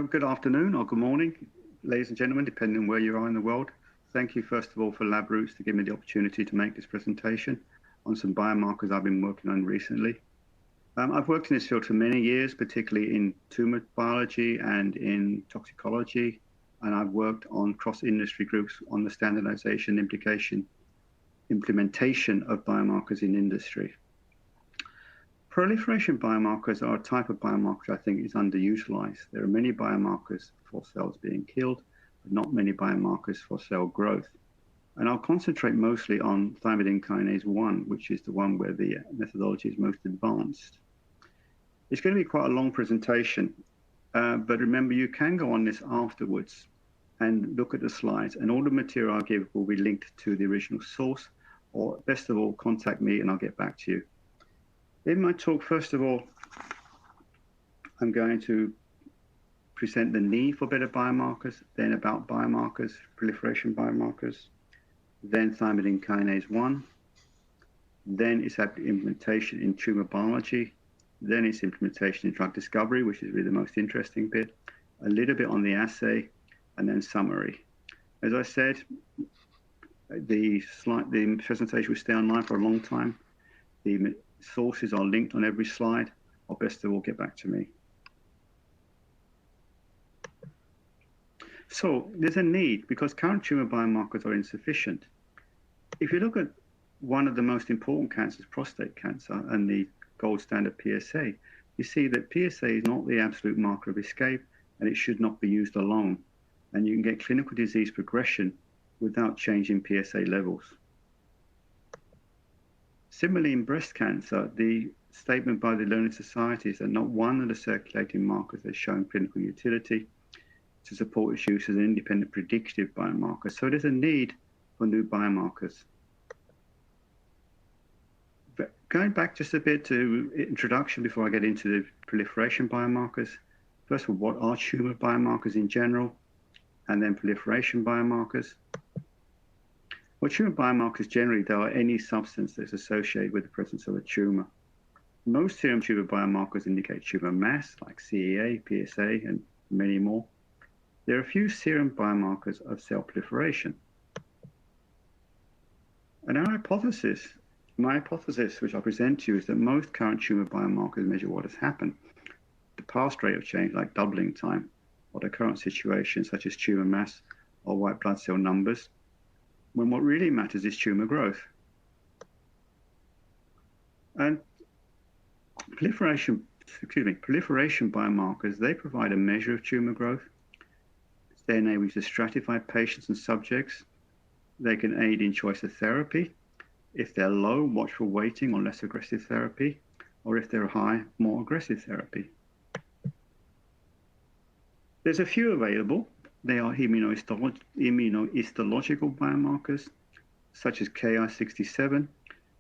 Good afternoon or good morning, ladies and gentlemen, depending on where you are in the world. Thank you, first of all, for LabRoots to give me the opportunity to make this presentation on some biomarkers I've been working on recently. I've worked in this field for many years, particularly in tumor biology and in toxicology, and I've worked on cross-industry groups on the standardization implementation of biomarkers in industry. Proliferation biomarkers are a type of biomarker I think is underutilized. There are many biomarkers for cells being killed, but not many biomarkers for cell growth. And I'll concentrate mostly on Thymidine Kinase 1, which is the one where the methodology is most advanced. It's going to be quite a long presentation, but remember you can go on this afterwards and look at the slides, and all the material I'll give will be linked to the original source, or best of all, contact me and I'll get back to you. In my talk, first of all, I'm going to present the need for better biomarkers, then about biomarkers, proliferation biomarkers, then Thymidine Kinase 1, then its implementation in tumor biology, then its implementation in drug discovery, which is really the most interesting bit, a little bit on the assay, and then summary. As I said, the presentation will stay online for a long time. The sources are linked on every slide, or best of all, get back to me. So there's a need because current tumor biomarkers are insufficient. If you look at one of the most important cancers, prostate cancer, and the gold standard PSA, you see that PSA is not the absolute marker of escape, and it should not be used alone. And you can get clinical disease progression without changing PSA levels. Similarly, in breast cancer, the statement by the learned societies that not one of the circulating markers has shown clinical utility to support its use as an independent predictive biomarker. So there's a need for new biomarkers. But going back just a bit to introduction before I get into the proliferation biomarkers. First of all, what are tumor biomarkers in general? And then proliferation biomarkers. Well, tumor biomarkers generally, they are any substance that's associated with the presence of a tumor. Most serum tumor biomarkers indicate tumor mass, like CEA, PSA, and many more. There are a few serum biomarkers of cell proliferation. And my hypothesis, which I'll present to you, is that most current tumor biomarkers measure what has happened. The past rate of change, like doubling time, or the current situation, such as tumor mass or white blood cell numbers, when what really matters is tumor growth. And proliferation biomarkers, they provide a measure of tumor growth. They enable you to stratify patients and subjects. They can aid in choice of therapy. If they're low, watch for waiting or less aggressive therapy, or if they're high, more aggressive therapy. There's a few available. They are immunohistological biomarkers, such as Ki67,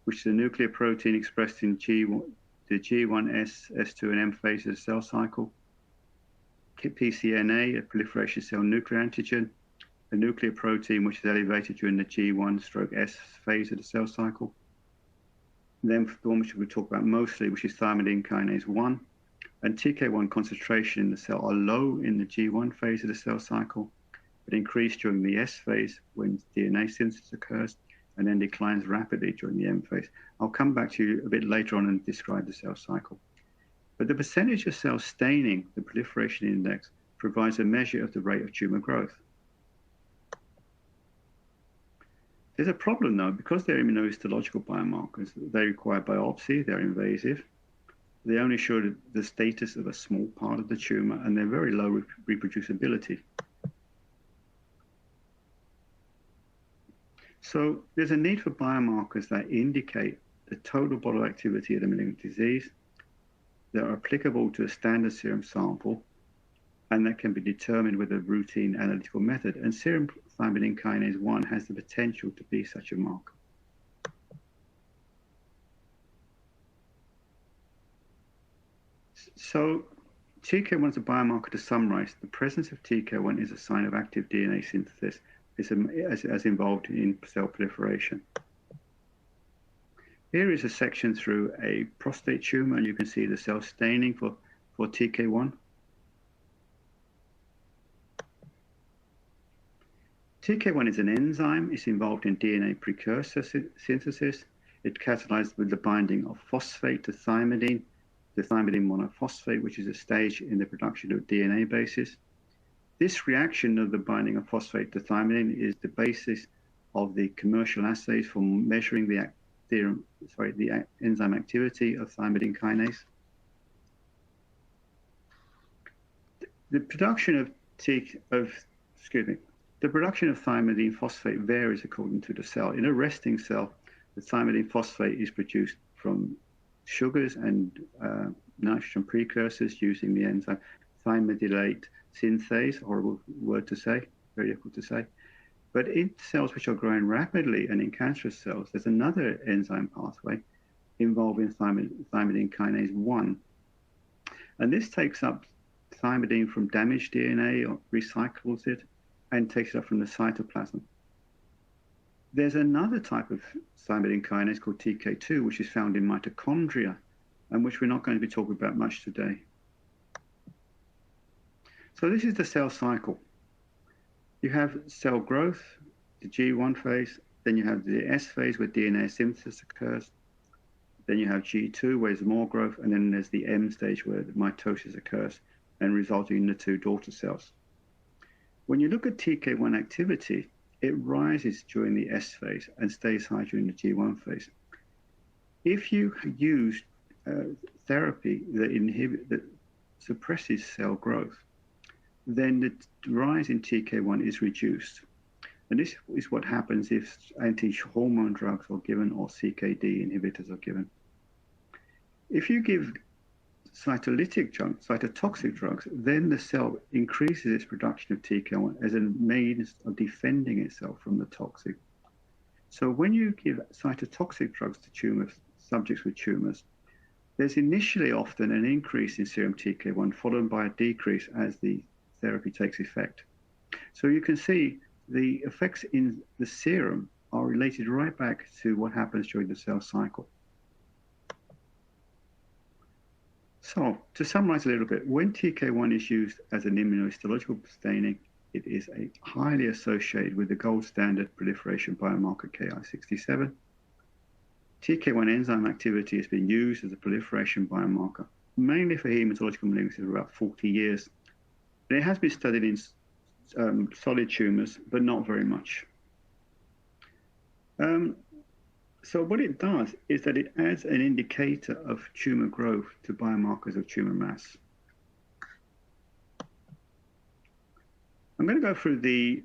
which is a nuclear protein expressed in the G1S, S2, and M phases of the cell cycle. PCNA, a proliferation cell nuclear antigen, a nuclear protein which is elevated during the G1/S phase of the cell cycle. And then the one which we'll talk about mostly, which is Thymidine Kinase 1, and TK1 concentration in the cell are low in the G1 phase of the cell cycle, but increase during the S phase when DNA synthesis occurs, and then declines rapidly during the M phase. I'll come back to you a bit later on and describe the cell cycle. But the percentage of cells staining the proliferation index provides a measure of the rate of tumor growth. There's a problem though, because they're immunohistological biomarkers, they require biopsy, they're invasive. They only show the status of a small part of the tumor, and they're very low reproducibility. So there's a need for biomarkers that indicate the total body activity of the malignant disease, that are applicable to a standard serum sample, and that can be determined with a routine analytical method. And serum Thymidine Kinase 1 has the potential to be such a marker. So TK1 is a biomarker. To summarize, the presence of TK1 is a sign of active DNA synthesis as involved in cell proliferation. Here is a section through a prostate tumor, and you can see the cell staining for TK1. TK1 is an enzyme. It's involved in DNA precursor synthesis. It catalyzes with the binding of phosphate to thymidine, the thymidine monophosphate, which is a stage in the production of DNA bases. This reaction of the binding of phosphate to thymidine is the basis of the commercial assays for measuring the enzyme activity of thymidine kinase. The production of thymidine phosphate varies according to the cell. In a resting cell, the thymidine phosphate is produced from sugars and nitrogen precursors using the enzyme thymidylate synthase, horrible word to say, very difficult to say. But in cells which are growing rapidly and in cancerous cells, there's another enzyme pathway involving thymidine kinase 1. And this takes up thymidine from damaged DNA or recycles it and takes it up from the cytoplasm. There's another type of thymidine kinase called TK2, which is found in mitochondria and which we're not going to be talking about much today. So this is the cell cycle. You have cell growth, the G1 phase, then you have the S phase where DNA synthesis occurs, then you have G2 where there's more growth, and then there's the M stage where the mitosis occurs and resulting in the two daughter cells. When you look at TK1 activity, it rises during the S phase and stays high during the G1 phase. If you use therapy that suppresses cell growth, then the rise in TK1 is reduced. And this is what happens if anti-hormone drugs are given or CKD inhibitors are given. If you give cytotoxic drugs, then the cell increases its production of TK1 as a means of defending itself from the toxic. So when you give cytotoxic drugs to subjects with tumors, there's initially often an increase in serum TK1 followed by a decrease as the therapy takes effect. So you can see the effects in the serum are related right back to what happens during the cell cycle. So to summarize a little bit, when TK1 is used as an immunohistological staining, it is highly associated with the gold standard proliferation biomarker Ki67. TK1 enzyme activity has been used as a proliferation biomarker, mainly for hematological malignancies for about 40 years. It has been studied in solid tumors, but not very much. So what it does is that it adds an indicator of tumor growth to biomarkers of tumor mass. I'm going to go through the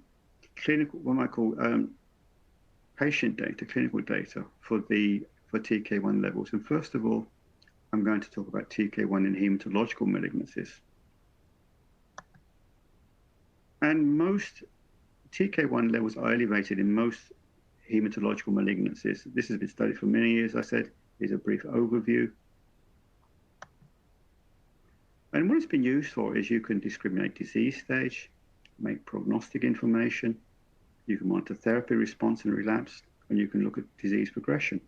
clinical, what I call patient data, clinical data for TK1 levels. And first of all, I'm going to talk about TK1 in hematological malignancies. And most TK1 levels are elevated in most hematological malignancies. This has been studied for many years, I said. Here's a brief overview. And what it's been used for is you can discriminate disease stage, make prognostic information, you can monitor therapy response and relapse, and you can look at disease progression.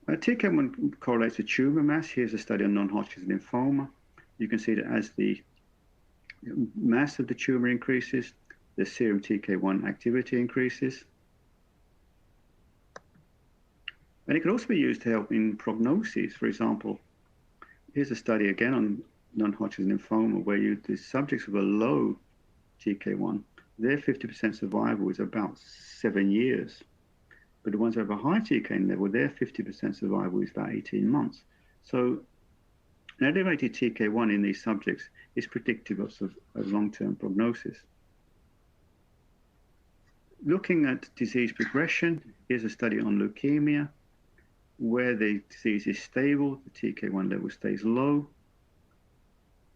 TK1 correlates with tumor mass. Here's a study on non-Hodgkin's lymphoma. You can see that as the mass of the tumor increases, the serum TK1 activity increases. And it can also be used to help in prognosis. For example, here's a study again on non-Hodgkin's lymphoma where the subjects with a low TK1, their 50% survival is about 7 years. But the ones who have a high TK level, their 50% survival is about 18 months. So an elevated TK1 in these subjects is predictive of long-term prognosis. Looking at disease progression, here's a study on leukemia, where the disease is stable, the TK1 level stays low.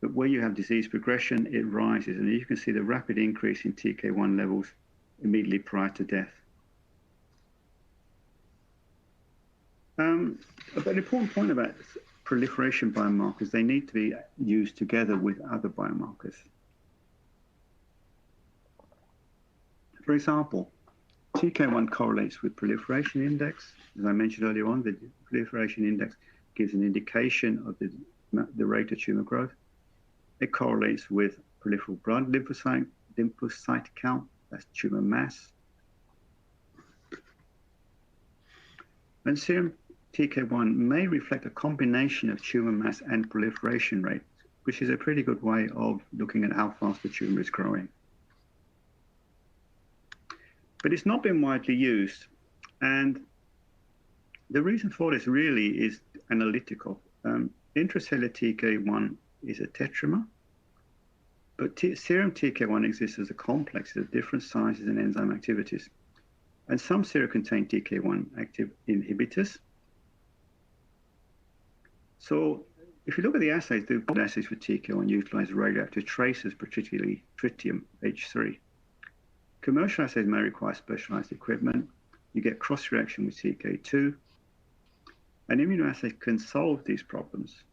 But where you have disease progression, it rises. And you can see the rapid increase in TK1 levels immediately prior to death. But an important point about proliferation biomarkers, they need to be used together with other biomarkers. For example, TK1 correlates with proliferation index. As I mentioned earlier on, the proliferation index gives an indication of the rate of tumor growth. It correlates with peripheral blood lymphocyte lymphocyte count, that's tumor mass. And serum TK1 may reflect a combination of tumor mass and proliferation rate, which is a pretty good way of looking at how fast the tumor is growing. But it's not been widely used. And the reason for this really is analytical. Intracellular TK1 is a tetramer, but serum TK1 exists as a complex of different sizes and enzyme activities. And some sera contain TK1 active inhibitors. So if you look at the assays, the assays for TK1 utilize radioactive tracers, particularly tritium H3. Commercial assays may require specialized equipment. You get cross-reaction with TK2. An immunoassay can solve these problems.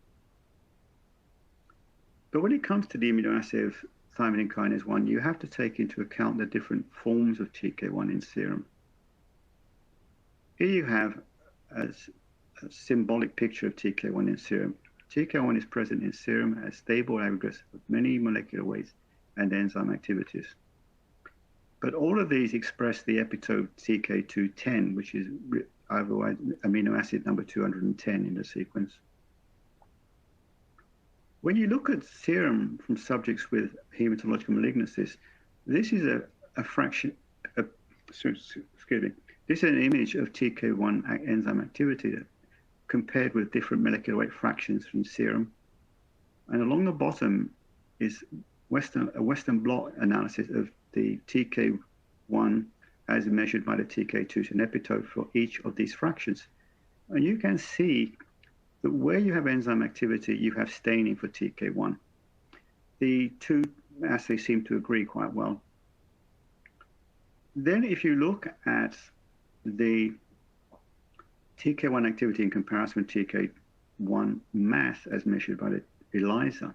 But when it comes to the immunoassay of thymidine kinase 1, you have to take into account the different forms of TK1 in serum. Here you have a symbolic picture of TK1 in serum. TK1 is present in serum as stable aggregates of many molecular weights and enzyme activities. But all of these express the epitope TK210, which is otherwise amino acid number 210 in the sequence. When you look at serum from subjects with hematological malignancies, this is a fraction, excuse me, this is an image of TK1 enzyme activity compared with different molecular weight fractions from serum. And along the bottom is a Western blot analysis of the TK1 as measured by the TK2 and epitope for each of these fractions. And you can see that where you have enzyme activity, you have staining for TK1. The two assays seem to agree quite well. Then if you look at the TK1 activity in comparison with TK1 mass as measured by the ELISA,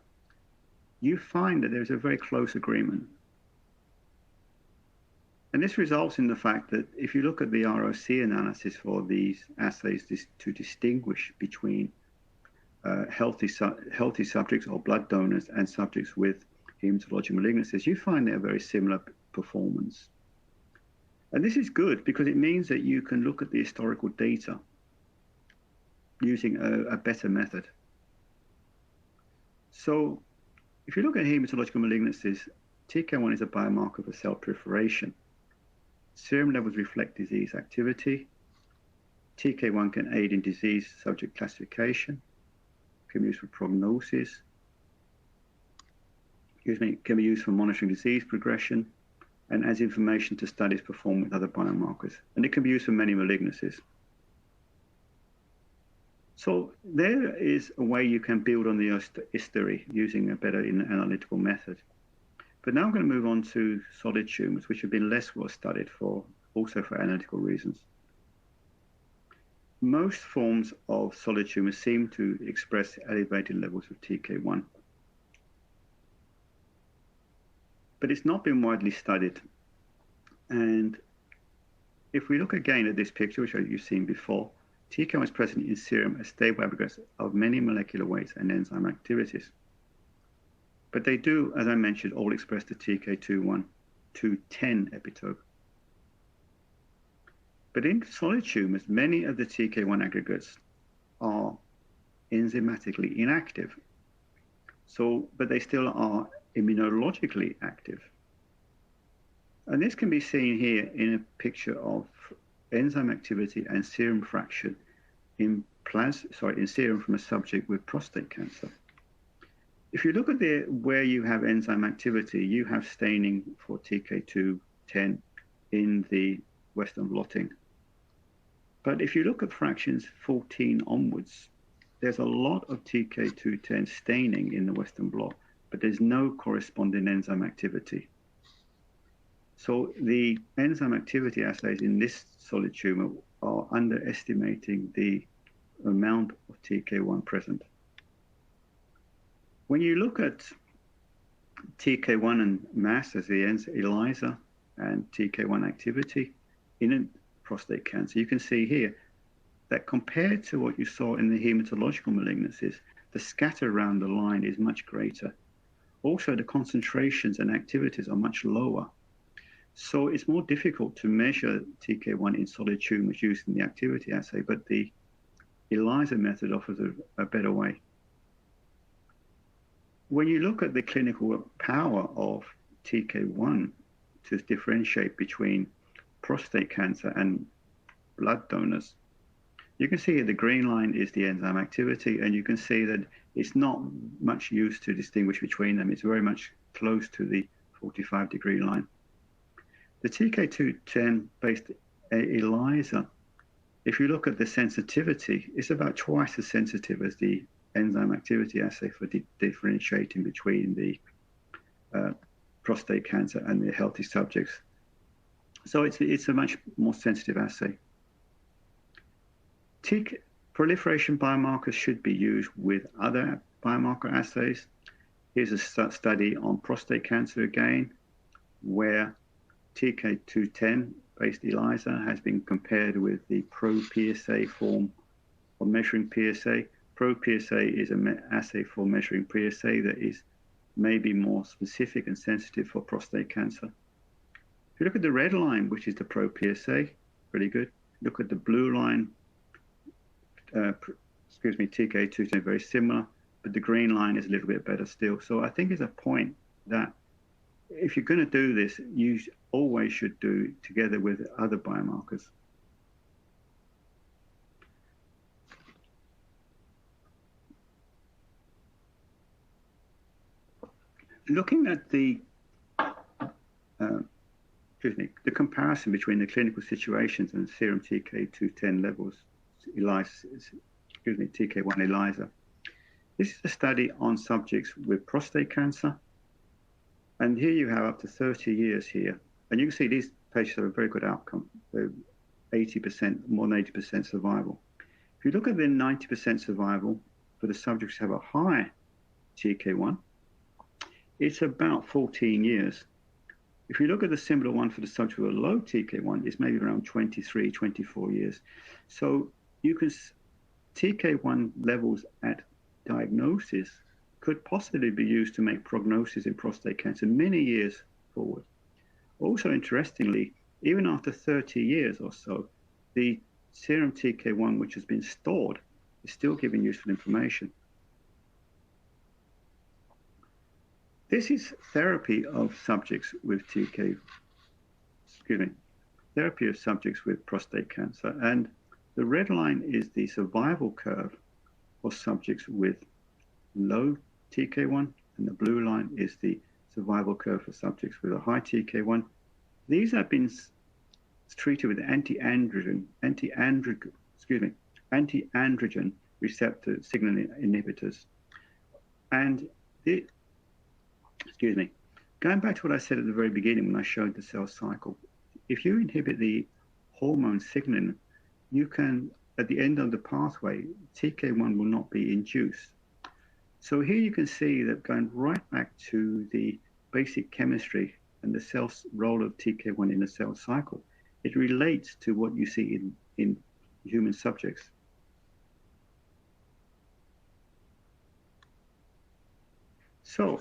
you find that there's a very close agreement. And this results in the fact that if you look at the ROC analysis for these assays to distinguish between healthy subjects or blood donors and subjects with hematologic malignancies, you find they're very similar performance. And this is good because it means that you can look at the historical data using a better method. So if you look at hematological malignancies, TK1 is a biomarker for cell proliferation. Serum levels reflect disease activity. TK1 can aid in disease subject classification, can be used for prognosis, can be used for monitoring disease progression, and as information to studies performed with other biomarkers. And it can be used for many malignancies. So there is a way you can build on the history using a better analytical method. But now I'm going to move on to solid tumors, which have been less well studied also for analytical reasons. Most forms of solid tumors seem to express elevated levels of TK1. But it's not been widely studied. And if we look again at this picture, which you've seen before, TK1 is present in serum as stable aggregates of many molecular weights and enzyme activities. But they do, as I mentioned, all express the TK210 epitope. But in solid tumors, many of the TK1 aggregates are enzymatically inactive. But they still are immunologically active. And this can be seen here in a picture of enzyme activity and serum fraction in serum from a subject with prostate cancer. If you look at where you have enzyme activity, you have staining for TK210 in the Western blotting. But if you look at fractions 14 onwards, there's a lot of TK210 staining in the Western blot, but there's no corresponding enzyme activity. So the enzyme activity assays in this solid tumor are underestimating the amount of TK1 present. When you look at TK1 and mass as the ELISA and TK1 activity in prostate cancer, you can see here that compared to what you saw in the hematological malignancies, the scatter around the line is much greater. Also, the concentrations and activities are much lower. So it's more difficult to measure TK1 in solid tumors using the activity assay, but the ELISA method offers a better way. When you look at the clinical power of TK1 to differentiate between prostate cancer and blood donors, you can see the green line is the enzyme activity, and you can see that it's not much use to distinguish between them. It's very much close to the 45-degree line. The TK210 based ELISA, if you look at the sensitivity, it's about twice as sensitive as the enzyme activity assay for differentiating between the prostate cancer and the healthy subjects. So it's a much more sensitive assay. Proliferation biomarkers should be used with other biomarker assays. Here's a study on prostate cancer again, where TK210 based ELISA has been compared with the Pro-PSA form of measuring PSA. Pro-PSA is an assay for measuring PSA that is maybe more specific and sensitive for prostate cancer. If you look at the red line, which is the Pro-PSA, pretty good. Look at the blue line, TK210, very similar, but the green line is a little bit better still. So I think it's a point that if you're going to do this, you always should do it together with other biomarkers. Looking at the comparison between the clinical situations and serum TK210 levels, TK1 ELISA. This is a study on subjects with prostate cancer. And here you have up to 30 years here. And you can see these patients have a very good outcome. They're 80%, more than 80% survival. If you look at the 90% survival for the subjects who have a high TK1, it's about 14 years. If you look at the similar one for the subject with a low TK1, it's maybe around 23, 24 years. So you can, TK1 levels at diagnosis could possibly be used to make prognosis in prostate cancer many years forward. Also, interestingly, even after 30 years or so, the serum TK1, which has been stored, is still giving useful information. This is therapy of subjects with therapy of subjects with prostate cancer. And the red line is the survival curve for subjects with low TK1, and the blue line is the survival curve for subjects with a high TK1. These have been treated with anti-androgen receptor signaling inhibitors. And going back to what I said at the very beginning when I showed the cell cycle, if you inhibit the hormone signaling, you can, at the end of the pathway, TK1 will not be induced. So here you can see that going right back to the basic chemistry and the cell's role of TK1 in the cell cycle, it relates to what you see in human subjects. So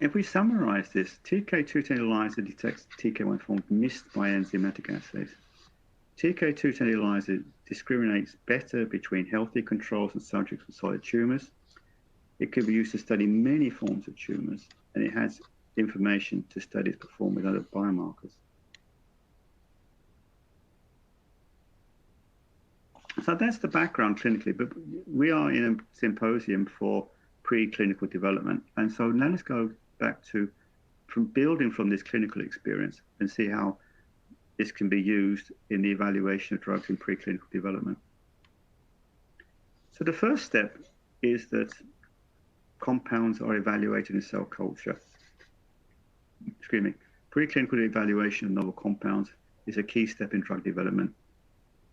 if we summarize this, TK210 ELISA detects TK1 forms missed by enzymatic assays. TK210 ELISA discriminates better between healthy controls and subjects with solid tumors. It can be used to study many forms of tumors, and it has information to studies performed with other biomarkers. So that's the background clinically, but we are in a symposium for preclinical development. And so now let's go back to building from this clinical experience and see how this can be used in the evaluation of drugs in preclinical development. So the first step is that compounds are evaluated in cell culture. Preclinical evaluation of novel compounds is a key step in drug development.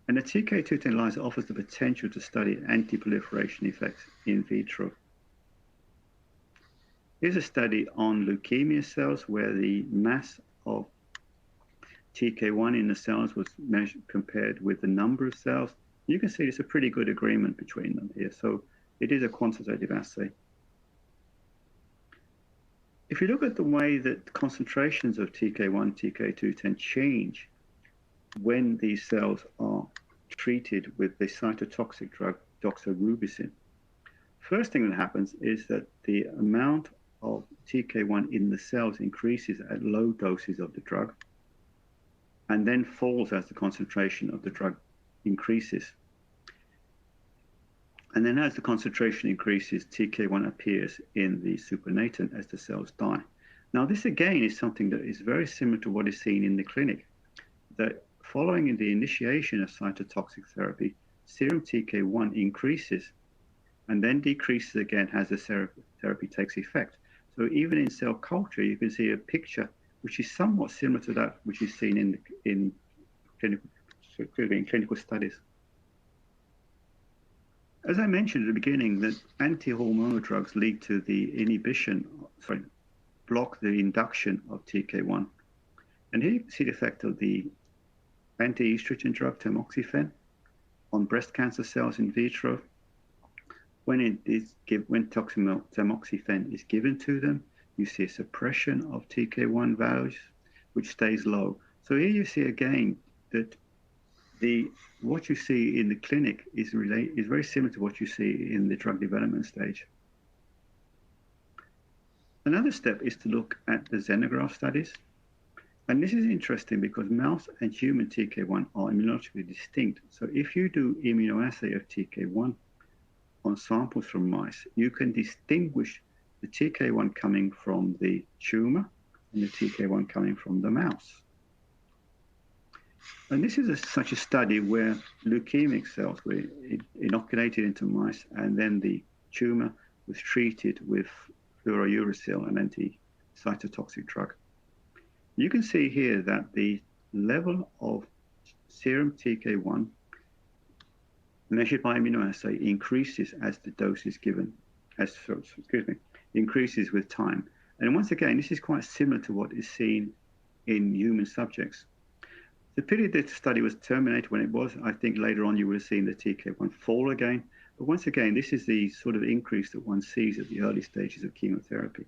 And the TK210 ELISA offers the potential to study anti-proliferation effects in vitro. Here's a study on leukemia cells where the mass of TK1 in the cells was compared with the number of cells. You can see there's a pretty good agreement between them here. So it is a quantitative assay. If you look at the way that concentrations of TK1, TK210 change when these cells are treated with the cytotoxic drug doxorubicin, first thing that happens is that the amount of TK1 in the cells increases at low doses of the drug and then falls as the concentration of the drug increases. And then as the concentration increases, TK1 appears in the supernatant as the cells die. Now, this again is something that is very similar to what is seen in the clinic, that following the initiation of cytotoxic therapy, serum TK1 increases and then decreases again as the therapy takes effect. So even in cell culture, you can see a picture which is somewhat similar to that which is seen in clinical studies. As I mentioned at the beginning, that anti-hormonal drugs lead to the block the induction of TK1. And here you can see the effect of the anti-estrogen drug tamoxifen on breast cancer cells in vitro. When tamoxifen is given to them, you see a suppression of TK1 values, which stays low. So here you see again that what you see in the clinic is very similar to what you see in the drug development stage. Another step is to look at the xenograft studies. And this is interesting because mouse and human TK1 are immunologically distinct. So if you do immunoassay of TK1 on samples from mice, you can distinguish the TK1 coming from the tumor and the TK1 coming from the mouse. And this is such a study where leukemic cells were inoculated into mice, and then the tumor was treated with fluorouracil, an anti-cytotoxic drug. You can see here that the level of serum TK1 measured by immunoassay increases as the dose is given, increases with time. And once again, this is quite similar to what is seen in human subjects. The period that the study was terminated when it was, I think later on you would have seen the TK1 fall again. But once again, this is the sort of increase that one sees at the early stages of chemotherapy.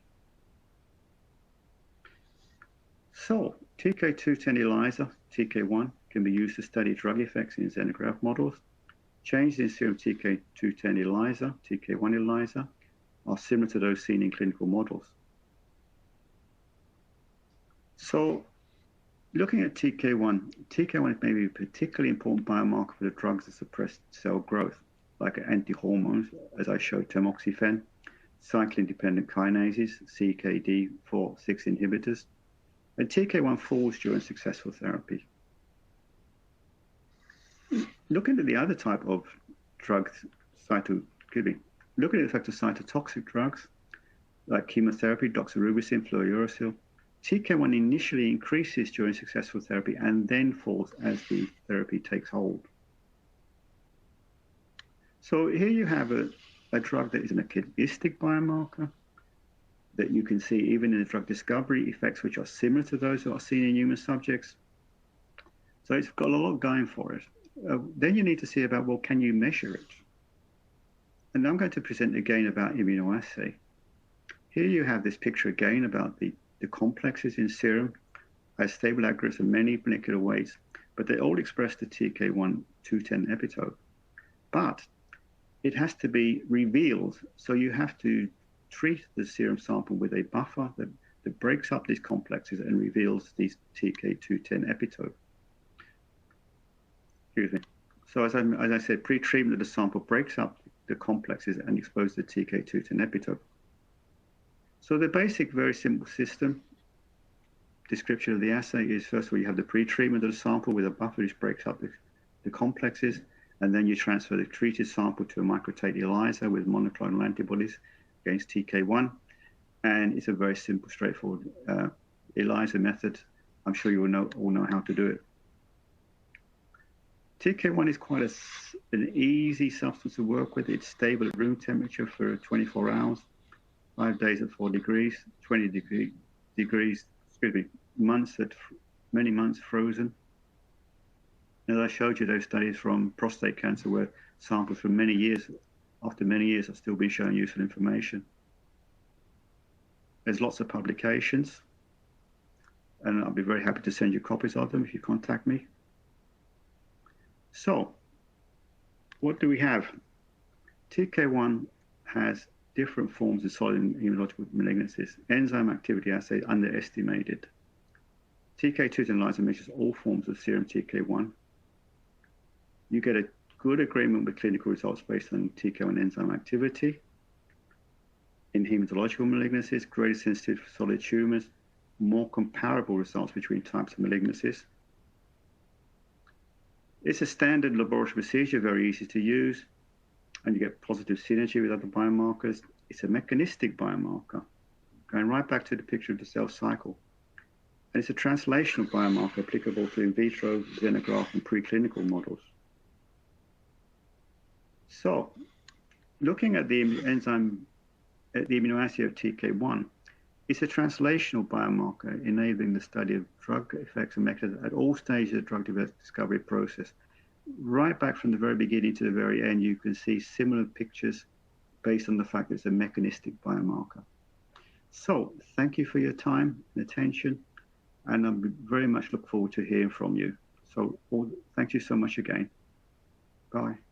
So TK210 ELISA, TK1, can be used to study drug effects in xenograft models. Changes in serum TK210 ELISA, TK1 ELISA, are similar to those seen in clinical models. So looking at TK1 is maybe a particularly important biomarker for the drugs that suppress cell growth, like anti-hormones, as I showed, tamoxifen, cyclin-dependent kinases, CKD4/6 inhibitors, and TK1 falls during successful therapy. Looking at the other type of drugs, looking at the effect of cytotoxic drugs, like chemotherapy, doxorubicin, fluorouracil, TK1 initially increases during successful therapy and then falls as the therapy takes hold. So here you have a drug that is an mechanistic biomarker that you can see even in the drug discovery effects, which are similar to those that are seen in human subjects. So it's got a lot going for it. Then you need to see about, well, can you measure it? And I'm going to present again about immunoassay. Here you have this picture again about the complexes in serum as stable aggregates of many molecular weights, but they all express the TK1 210 epitope. But it has to be revealed, so you have to treat the serum sample with a buffer that breaks up these complexes and reveals these TK210 epitope. Excuse me. So as I said, pre-treatment of the sample breaks up the complexes and exposes the TK210 epitope. So the basic, very simple system description of the assay is, first of all, you have the pre-treatment of the sample with a buffer which breaks up the complexes, and then you transfer the treated sample to a microtate ELISA with monoclonal antibodies against TK1. And it's a very simple, straightforward ELISA method. I'm sure you all know how to do it. TK1 is quite an easy substance to work with. It's stable at room temperature for 24 hours. 5 days at 4 degrees, 20 degrees, many months frozen. As I showed you those studies from prostate cancer where samples from many years, after many years, are still being shown useful information. There's lots of publications, and I'll be very happy to send you copies of them if you contact me. So, what do we have? TK1 has different forms of solid immunological malignancies. Enzyme activity assay underestimated. TK2 analyzer measures all forms of serum TK1. You get a good agreement with clinical results based on TK1 enzyme activity. In hematological malignancies, greater sensitivity for solid tumors, more comparable results between types of malignancies. It's a standard laboratory procedure, very easy to use, and you get positive synergy with other biomarkers. It's a mechanistic biomarker, going right back to the picture of the cell cycle. And it's a translational biomarker applicable to in vitro, xenograft, and preclinical models. So, looking at the enzyme, at the immunoassay of TK1, it's a translational biomarker enabling the study of drug effects and mechanisms at all stages of the drug discovery process. Right back from the very beginning to the very end, you can see similar pictures based on the fact that it's a mechanistic biomarker. So, thank you for your time and attention, and I very much look forward to hearing from you. So, thank you so much again. Bye.